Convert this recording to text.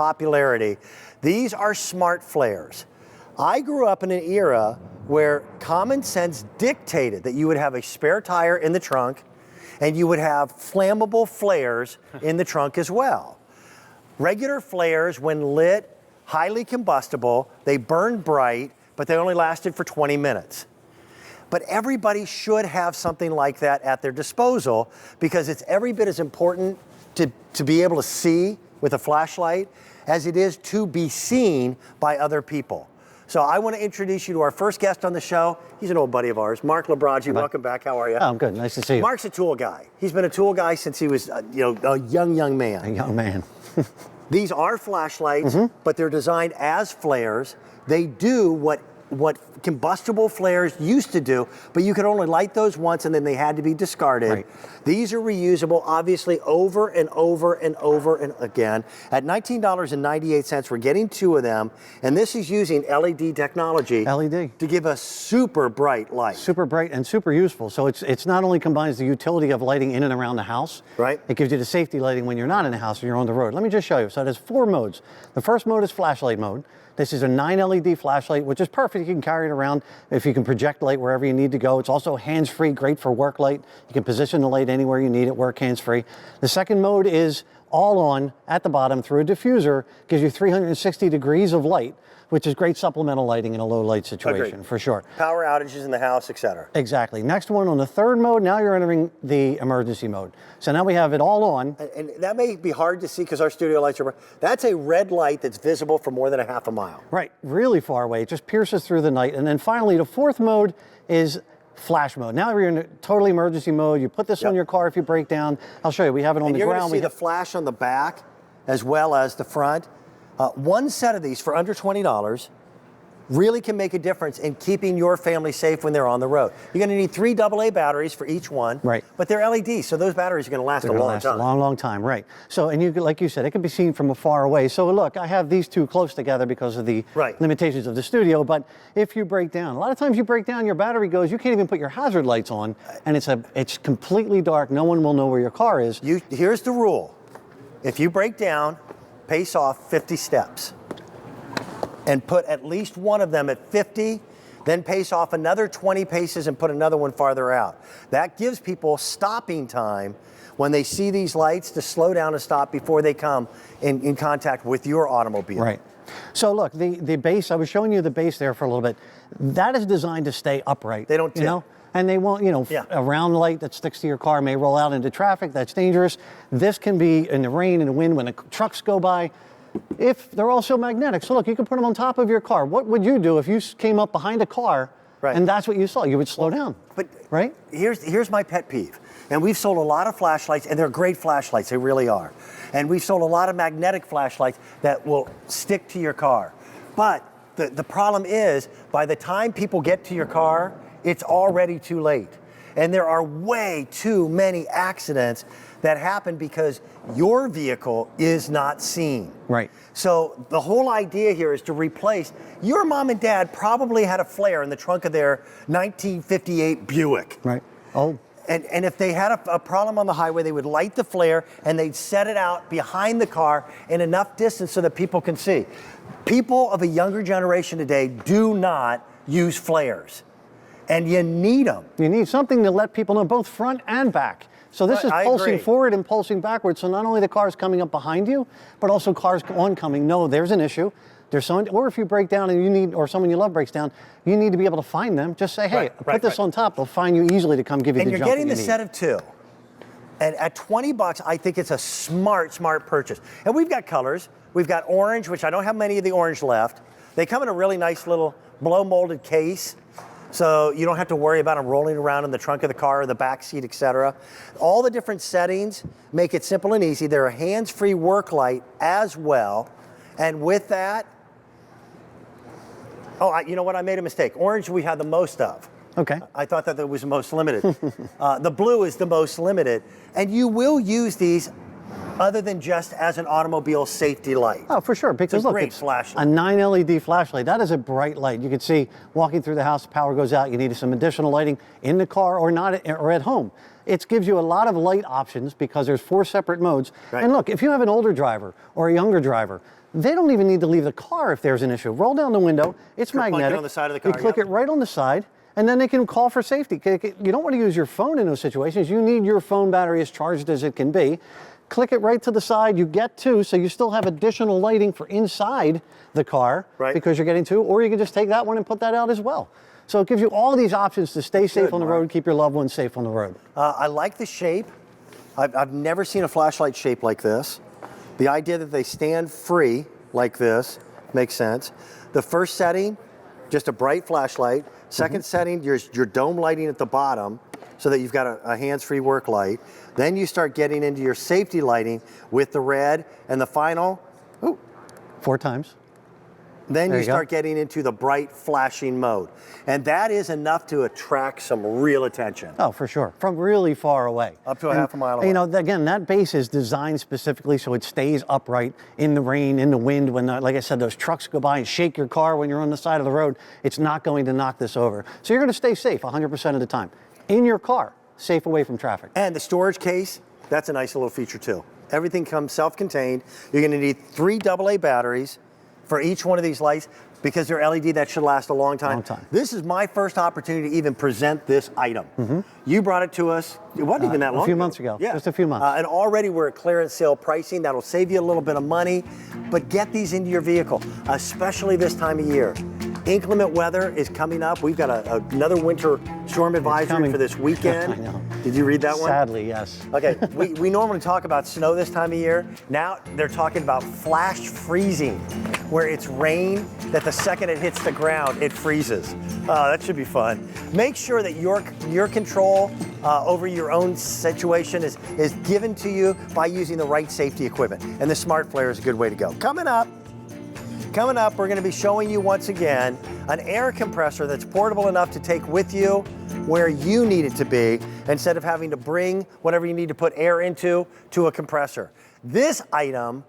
popularity. These are SmartFlares. I grew up in an era where common sense dictated that you would have a spare tire in the trunk and you would have flammable flares in the trunk as well. Regular flares, when lit, highly combustible, they burned bright, but they only lasted for 20 minutes. But everybody should have something like that at their disposal because it's every bit as important to be able to see with a flashlight as it is to be seen by other people. So I want to introduce you to our first guest on the show. He's an old buddy of ours, Mark Labragi. Welcome back. How are you? Oh, I'm good. Nice to see you. Mark's a tool guy. He's been a tool guy since he was a young man. A young man. These are flashlights, but they're designed as flares. They do what combustible flares used to do, but you could only light those once and then they had to be discarded. Right. These are reusable, obviously, over and over and over and again. At $19.98, we're getting 2 of them, and this is using LED technology LED. to give us super bright light. Super bright and super useful. So it's not only combines the utility of lighting in and around the house, right? It gives you the safety lighting when you're not in the house and you're on the road. Let me just show you. So there's 4 modes. The first mode is flashlight mode. This is a 9 LED flashlight, which is perfect. You can carry it around if you can project light wherever you need to go. It's also hands-free, great for work light. You can position the light anywhere you need it, work hands-free. The second mode is all on at the bottom through a diffuser, gives you 360 degrees of light, which is great supplemental lighting in a low light situation. Agreed. For sure. Power outages in the house, etc. Exactly. Next one on the third mode, now you're entering the emergency mode. So now we have it all on. And that may be hard to see because our studio lights are, that's a red light that's visible for more than a half a mile. Right, really far away. It just pierces through the night. And then finally, the fourth mode is flash mode. Now you're in a totally emergency mode. You put this on your car if you break down. I'll show you. We have it on the ground. You're ground. going to see the flash on the back as well as the front. One set of these for under $20 really can make a difference in keeping your family safe when they're on the road. You're going to need 3 AA batteries for each one, right? But they're LEDs, so those batteries are going to last a long time. A long, long time, right? So, and you, like you said, it can be seen from afar away. So, look, I have these two close together because of the limitations of the studio. But if you break down, a lot of times you break down, your battery goes. You can't even put your hazard lights on, and it's completely dark. No one will know where your car is. Here's the rule: if you break down, pace off 50 steps. And put at least one of them at 50, then pace off another 20 paces and put another one farther out. That gives people stopping time when they see these lights to slow down and stop before they come in contact with your automobile. Right. So look, the base, I was showing you the base there for a little bit. That is designed to stay upright. They don't tip. You know? And they won't, a round light that sticks to your car may roll out into traffic. That's dangerous. This can be in the rain and the wind when the trucks go by. If they're also magnetic. So look, you can put them on top of your car. What would you do if you came up behind a car and that's what you saw? You would slow down, but right? Here's my pet peeve. And we've sold a lot of flashlights, and they're great flashlights, they really are. And we've sold a lot of magnetic flashlights that will stick to your car. But the problem is, by the time people get to your car, it's already too late. And there are way too many accidents that happen because your vehicle is not seen. Right. So the whole idea here is to replace, your mom and dad probably had a flare in the trunk of their 1958 Buick. Right. Oh. And if they had a problem on the highway, they would light the flare and they'd set it out behind the car in enough distance so that people can see. People of a younger generation today do not use flares. And you need them. You need something to let people know, both front and back. So this is pulsing forward and pulsing backwards. So not only the cars coming up behind you, but also cars oncoming know there's an issue. There's someone, or if you break down and you need, or someone you love breaks down, you need to be able to find them. Just say, hey, put this on top. They'll find you easily to come give you the jump. And you're getting the set of 2. And at $20, I think it's a smart purchase. And we've got colors. We've got orange, which I don't have many of the orange left. They come in a really nice little blow molded case. So you don't have to worry about them rolling around in the trunk of the car or the back seat, etc. All the different settings make it simple and easy. They're a hands-free work light as well. And with that, you know what? I made a mistake. Orange we have the most of. Okay. I thought that was the most limited. The blue is the most limited. And you will use these other than just as an automobile safety light. Oh, for sure, because look, it's a 9 LED flashlight. That is a bright light. You can see walking through the house, the power goes out, you need some additional lighting in the car or not, or at home. It gives you a lot of light options because there's 4 separate modes. Right. And look, if you have an older driver or a younger driver, They don't even need to leave the car if there's an issue. Roll down the window. It's magnetic. Click it on the side of the car. You click it right on the side, and then they can call for safety. You don't want to use your phone in those situations. You need your phone battery as charged as it can be. Click it right to the side. You get two, so you still have additional lighting for inside the car because you're getting two, or you can just take that one and put that out as well. So it gives you all these options to stay safe on the road, keep your loved ones safe on the road. I like the shape. I've never seen a flashlight shaped like this. The idea that they stand free like this makes sense. The first setting, just a bright flashlight. Second setting, your dome lighting at the bottom so that you've got a hands-free work light. Then you start getting into your safety lighting with the red, and the final, 4 times. Then you start getting into the bright flashing mode. And that is enough to attract some real attention. Oh, for sure. From really far away. Up to a half a mile away. You know, again, that base is designed specifically so it stays upright in the rain, in the wind. When, like I said, those trucks go by and shake your car when you're on the side of the road, it's not going to knock this over. So you're going to stay safe 100% of the time. In your car, safe away from traffic. And the storage case, that's a nice little feature too. Everything comes self-contained. You're going to need 3 AA batteries for each one of these lights because they're LED. That should last a long time. This is my first opportunity to even present this item. You brought it to us. It wasn't even that long ago. A few months ago. Yeah. Just a few months. And already we're at clearance sale pricing. That'll save you a little bit of money, but get these into your vehicle, especially this time of year. Inclement weather is coming up. We've got another winter storm advisory for this weekend. I know. Did you read that one? Sadly, yes. Okay, we normally talk about snow this time of year. Now they're talking about flash freezing, where it's rain that the second it hits the ground, it freezes. That should be fun. Make sure that your control over your own situation is given to you by using the right safety equipment. And the SmartFlare is a good way to go. Coming up, we're going to be showing you once again an air compressor that's portable enough to take with you where you need it to be instead of having to bring whatever you need to put air into to a compressor. This item